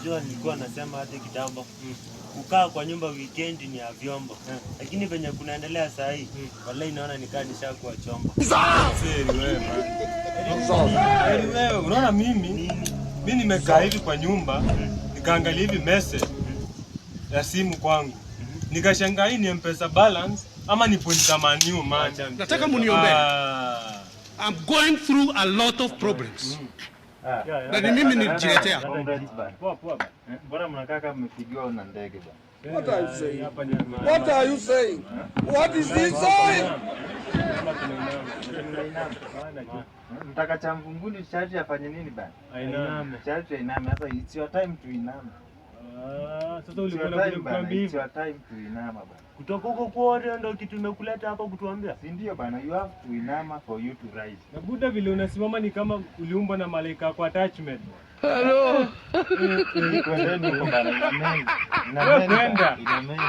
Unajua nilikuwa nasema hata kitambo kukaa kwa nyumba weekend ni ya vyombo. Lakini venye kunaendelea saa hii, wallahi naona nikaa nishakuwa chombo. Wewe unaona mimi nimekaa hivi kwa nyumba, nikaangalia hivi message ya simu kwangu. Nikashangaa hii ni M-Pesa balance ama ni point za maniu man. Nataka muniombee. I'm going through a lot of problems. Na ni mimi nilijiletea. Poa. Bora mnakaa kama mmepigiwa na ndege bwana. What are you saying? What are you saying? What is he saying? Mtaka cha mvunguni sharti afanye nini bwana? Ainame. Sharti ainame. Sasa it's your time to inama. Sasa ulikuwa unakuambia it's your time to inama bwana. kutoka huko kwa ndio kitu imekuleta hapa kutuambia. Si ndio bwana, you have to inama for you to rise. Na buda vile unasimama ni kama uliumbwa na malaika kwa attachment. Hello. Kwendeni huko bwana. Ina mengi. Kwenda. Ina mengi.